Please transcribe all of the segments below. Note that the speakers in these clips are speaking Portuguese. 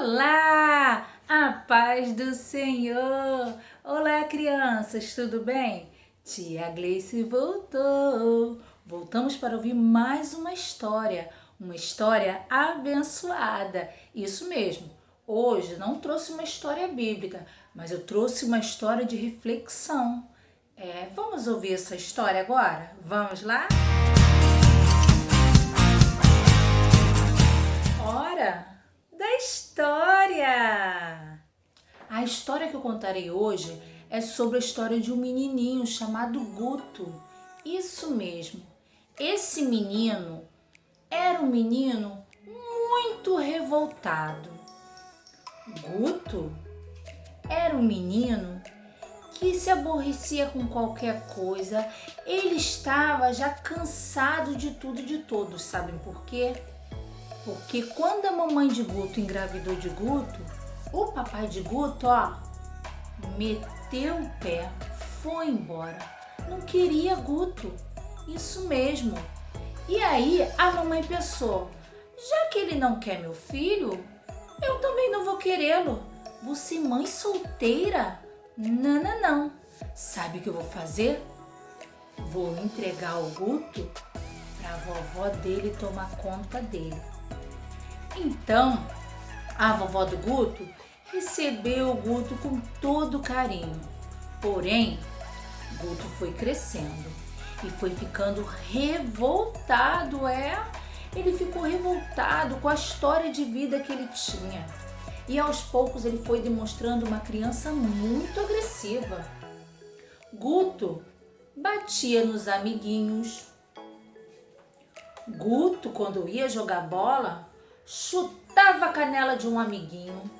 Olá! A paz do Senhor! Olá, crianças, tudo bem? Tia Gleice voltou! Voltamos para ouvir mais uma história abençoada. Isso mesmo, hoje não trouxe uma história bíblica, mas eu trouxe uma história de reflexão. Vamos ouvir essa história agora? Vamos lá? Hora da história! A história que eu contarei hoje é sobre a história de um menininho chamado Guto. Isso mesmo, esse menino era um menino muito revoltado. Guto era um menino que se aborrecia com qualquer coisa. Ele estava já cansado de tudo e de todos. Sabem por quê? Porque quando a mamãe de Guto engravidou de Guto, o papai de Guto, meteu o pé, foi embora. Não queria Guto. Isso mesmo. E aí a mamãe pensou, já que ele não quer meu filho, eu também não vou querê-lo. Vou ser mãe solteira? Não. Sabe o que eu vou fazer? Vou entregar o Guto para a vovó dele tomar conta dele. Então, a vovó do Guto recebeu o Guto com todo carinho. Porém, Guto foi crescendo e foi ficando revoltado, Ele ficou revoltado com a história de vida que ele tinha. E aos poucos ele foi demonstrando uma criança muito agressiva. Guto batia nos amiguinhos. Guto, quando ia jogar bola, chutava a canela de um amiguinho.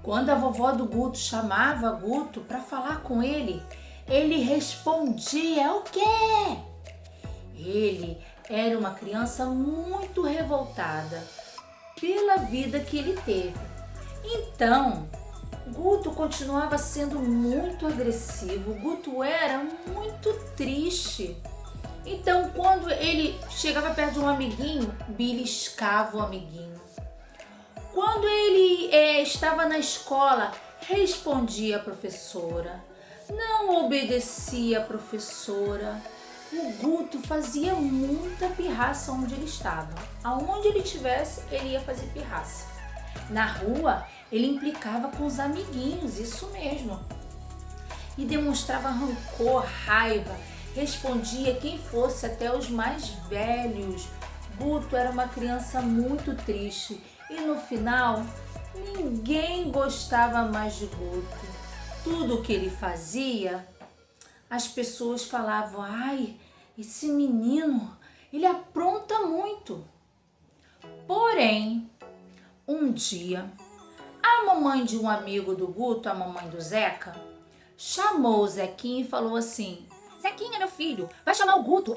Quando a vovó do Guto chamava Guto para falar com ele, ele respondia o quê? Ele era uma criança muito revoltada pela vida que ele teve. Então, Guto continuava sendo muito agressivo. Guto era muito triste. Então, quando ele chegava perto de um amiguinho, beliscava o amiguinho. Quando ele estava na escola, respondia a professora. Não obedecia a professora. O Guto fazia muita pirraça onde ele estava. Aonde ele estivesse, ele ia fazer pirraça. Na rua, ele implicava com os amiguinhos, isso mesmo. E demonstrava rancor, raiva. Respondia quem fosse, até os mais velhos. Guto era uma criança muito triste e no final ninguém gostava mais de Guto. Tudo o que ele fazia, as pessoas falavam, esse menino, ele apronta muito. Porém, um dia, a mamãe de um amigo do Guto, a mamãe do Zeca, chamou o Zequinha e falou assim, Zequinha, meu filho, vai chamar o Guto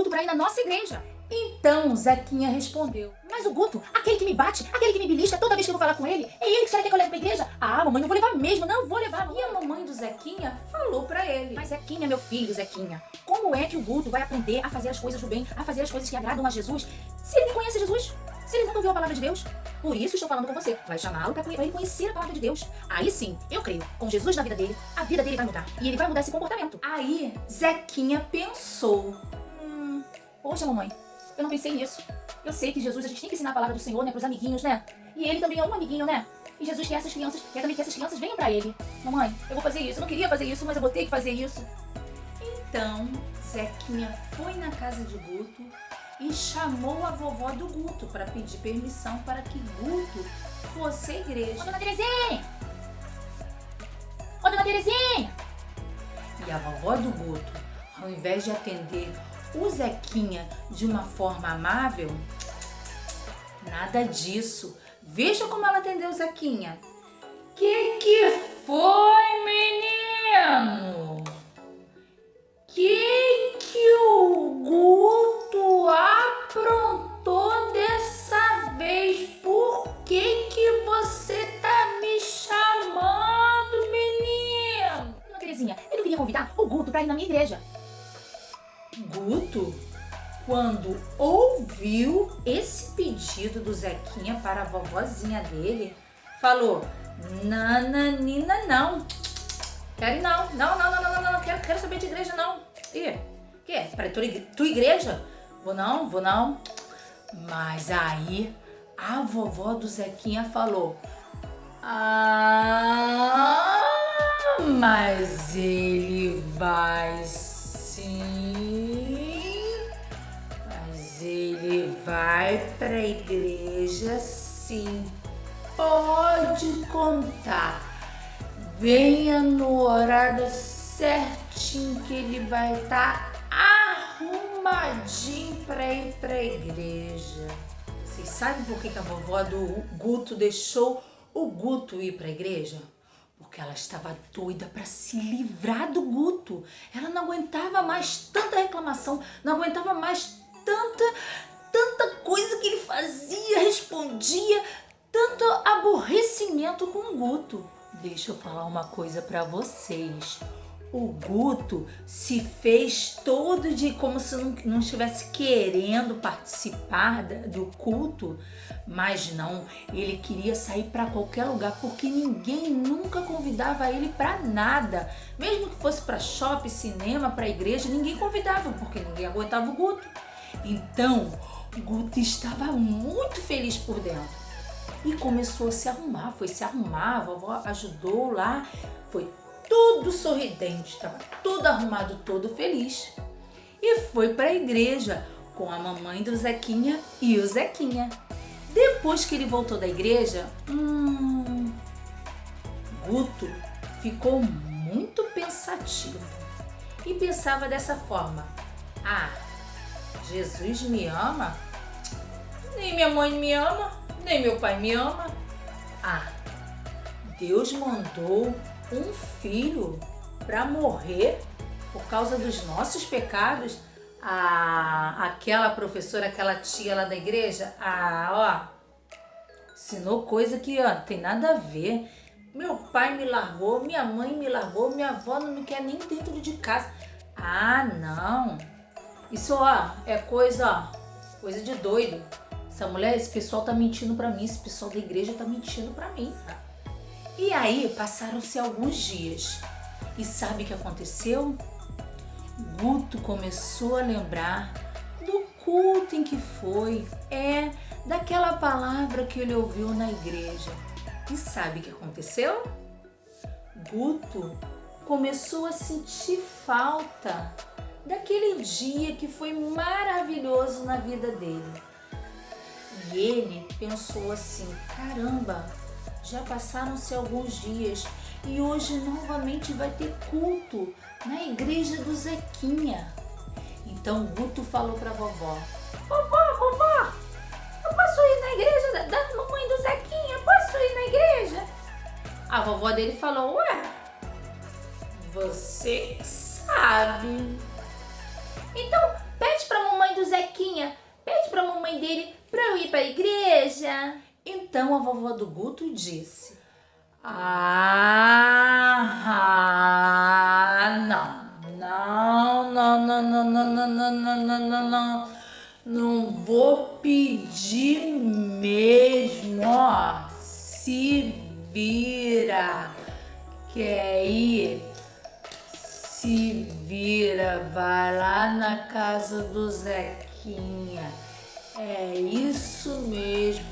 para ir na nossa igreja. Então Zequinha respondeu, mas o Guto, aquele que me bate, aquele que me belisca toda vez que eu vou falar com ele, é ele que será que eu levo pra igreja? Mamãe, não vou levar mesmo, não vou levar. E a mamãe do Zequinha falou pra ele, mas Zequinha, meu filho, Zequinha, como é que o Guto vai aprender a fazer as coisas do bem, a fazer as coisas que agradam a Jesus, se ele nem conhece Jesus? Se ele nunca ouviu a palavra de Deus? Por isso estou falando com você. Vai chamá-lo para ele conhecer a palavra de Deus. Aí sim, eu creio, com Jesus na vida dele, a vida dele vai mudar. E ele vai mudar esse comportamento. Aí, Zequinha pensou. Poxa, mamãe, eu não pensei nisso. Eu sei que Jesus, a gente tem que ensinar a palavra do Senhor, pros amiguinhos, E ele também é um amiguinho, E Jesus quer também que essas crianças venham pra ele. Mamãe, eu vou fazer isso. Eu não queria fazer isso, mas eu vou ter que fazer isso. Então, Zequinha foi na casa de Guto e chamou a vovó do Guto para pedir permissão para que Guto fosse à igreja. Ô, dona Terezinha! Ô, dona Terezinha! E a vovó do Guto, ao invés de atender o Zequinha de uma forma amável, nada disso. Veja como ela atendeu o Zequinha. Que foi, menino? Que o Guto aprontou dessa vez? Por que você tá me chamando, menino? Dona Terezinha, eu queria convidar o Guto pra ir na minha igreja. Guto, quando ouviu esse pedido, pedido do Zequinha para a vovozinha dele, falou: nananina não. Quero ir não. Não. Quero saber de igreja não. Ih, que? Para tua igreja? Vou não. Mas aí a vovó do Zequinha falou: mas ele vai sim. Mas ele vai pra igreja sim. Pode contar. Venha no horário certinho que ele vai estar arrumadinho pra ir pra igreja. Vocês sabem por que a vovó do Guto deixou o Guto ir pra igreja? Porque ela estava doida para se livrar do Guto. Ela não aguentava mais tanta reclamação, não aguentava mais tanta coisa que ele fazia, respondia, tanto aborrecimento com o Guto. Deixa eu falar uma coisa para vocês. O Guto se fez todo de como se não estivesse querendo participar do culto, mas não, ele queria sair para qualquer lugar porque ninguém nunca convidava ele para nada. Mesmo que fosse para shopping, cinema, para igreja, ninguém convidava porque ninguém aguentava o Guto. Então, o Guto estava muito feliz por dentro e começou a se arrumar, a vovó ajudou lá, foi tudo sorridente, estava todo arrumado, todo feliz. E foi para a igreja com a mamãe do Zequinha e o Zequinha. Depois que ele voltou da igreja, Guto ficou muito pensativo e pensava dessa forma: Jesus me ama? Nem minha mãe me ama, nem meu pai me ama. Deus mandou um filho para morrer por causa dos nossos pecados. Aquela professora, aquela tia lá da igreja, ensinou coisa que não tem nada a ver. Meu pai me largou, minha mãe me largou, minha avó não me quer nem dentro de casa. Não. Isso, é coisa de doido. Essa mulher, esse pessoal tá mentindo pra mim, esse pessoal da igreja tá mentindo pra mim. E aí, passaram-se alguns dias. E sabe o que aconteceu? Guto começou a lembrar do culto em que foi. Daquela palavra que ele ouviu na igreja. E sabe o que aconteceu? Guto começou a sentir falta daquele dia que foi maravilhoso na vida dele. E ele pensou assim: caramba, já passaram-se alguns dias e hoje novamente vai ter culto na igreja do Zequinha. Então Guto falou para a vovó: Vovó, eu posso ir na igreja da mamãe do Zequinha? Posso ir na igreja? A vovó dele falou: ué, você sabe. Então pede para a mamãe do Zequinha, pede para a mamãe dele para eu ir para a igreja. Então a vovó do Guto disse: não vou pedir mesmo, se vira, quer ir? Se vira, vai lá na casa do Zequinha, é isso mesmo,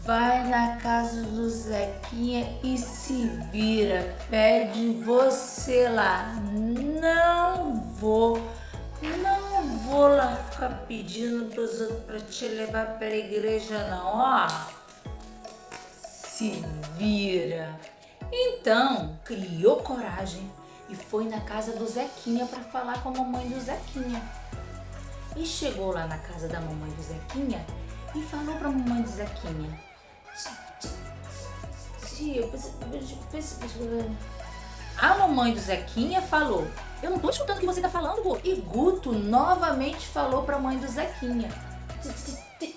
vai na casa do Zequinha e se vira, pede você lá, não vou lá ficar pedindo pros outros pra te levar pra igreja não, se vira. Então, criou coragem e foi na casa do Zequinha para falar com a mamãe do Zequinha. E chegou lá na casa da mamãe do Zequinha e falou para a mamãe do Zequinha: a mamãe do Zequinha falou: eu não tô escutando o que você tá falando, Guto. E Guto novamente falou para a mãe do Zequinha: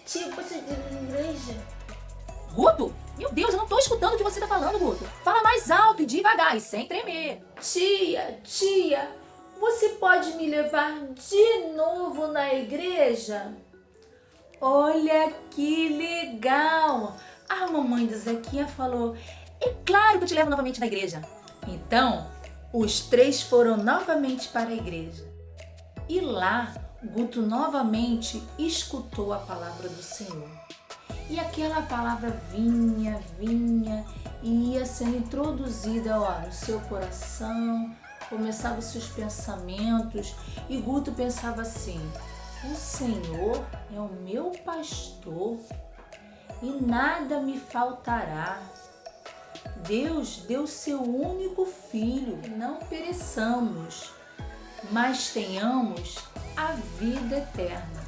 tia, você de igreja? Guto, meu Deus, eu não tô escutando o que você tá falando, Guto. Fala mais alto e devagar e sem tremer. Tia, você pode me levar de novo na igreja? Olha que legal! A mamãe do Zequinha falou: é claro que eu te levo novamente na igreja. Então, os três foram novamente para a igreja. E lá, Guto novamente escutou a palavra do Senhor. E aquela palavra vinha e ia sendo introduzida no seu coração, começavam os seus pensamentos, e Guto pensava assim: o Senhor é o meu pastor e nada me faltará. Deus deu seu único filho, que não pereçamos, mas tenhamos a vida eterna.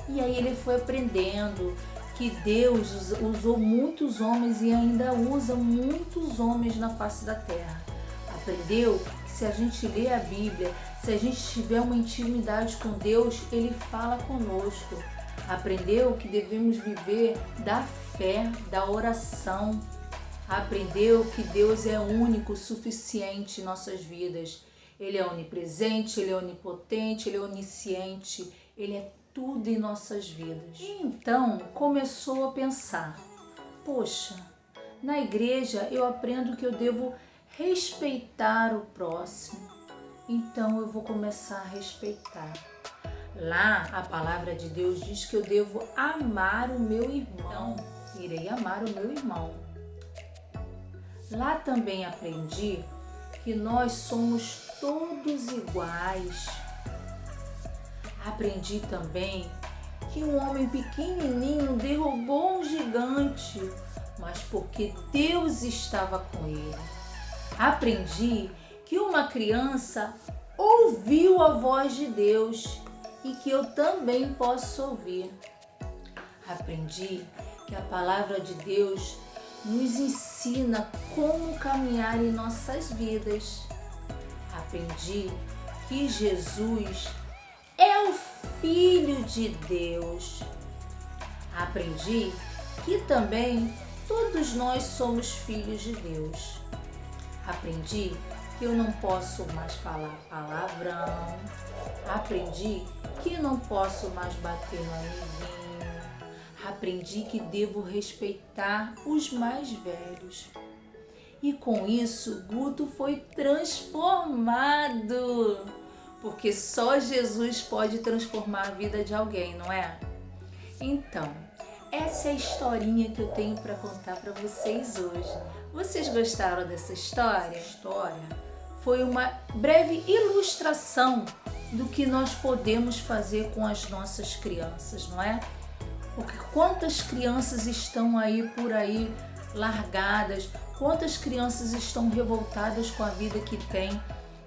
E aí ele foi aprendendo que Deus usou muitos homens e ainda usa muitos homens na face da terra. Aprendeu que se a gente ler a Bíblia, se a gente tiver uma intimidade com Deus, Ele fala conosco. Aprendeu que devemos viver da fé, da oração. Aprendeu que Deus é único, suficiente em nossas vidas. Ele é onipresente, Ele é onipotente, Ele é onisciente, Ele é tudo em nossas vidas. E então começou a pensar: poxa, na igreja eu aprendo que eu devo respeitar o próximo, então eu vou começar a respeitar. Lá a palavra de Deus diz que eu devo amar o meu irmão, irei amar o meu irmão. Lá também aprendi que nós somos todos iguais. Aprendi também que um homem pequenininho derrubou um gigante, mas porque Deus estava com ele. Aprendi que uma criança ouviu a voz de Deus e que eu também posso ouvir. Aprendi que a palavra de Deus nos ensina como caminhar em nossas vidas. Aprendi que Jesus é o Filho de Deus. Aprendi que também todos nós somos filhos de Deus. Aprendi que eu não posso mais falar palavrão. Aprendi que não posso mais bater no amiguinho. Aprendi que devo respeitar os mais velhos. E com isso, Guto foi transformado. Porque só Jesus pode transformar a vida de alguém, não é? Então, essa é a historinha que eu tenho para contar para vocês hoje. Vocês gostaram dessa história? A história foi uma breve ilustração do que nós podemos fazer com as nossas crianças, não é? Porque quantas crianças estão aí por aí largadas, quantas crianças estão revoltadas com a vida que têm,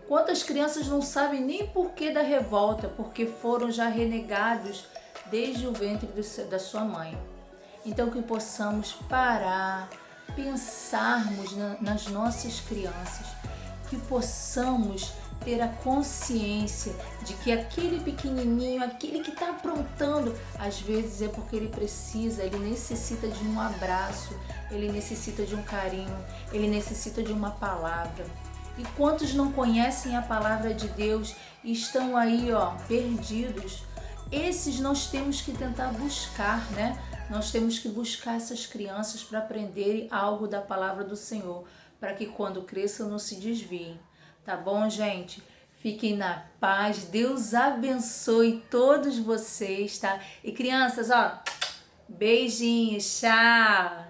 quantas crianças não sabem nem porquê da revolta, porque foram já renegados desde o ventre da sua mãe. Então que possamos parar, pensarmos nas nossas crianças, que possamos ter a consciência de que aquele pequenininho, aquele que está aprontando, às vezes é porque ele precisa, ele necessita de um abraço, ele necessita de um carinho, ele necessita de uma palavra. E quantos não conhecem a palavra de Deus e estão aí, perdidos? Esses nós temos que tentar buscar, né? Nós temos que buscar essas crianças para aprenderem algo da palavra do Senhor, para que quando cresçam não se desviem. Tá bom, gente? Fiquem na paz. Deus abençoe todos vocês, tá? E crianças, beijinhos, tchau!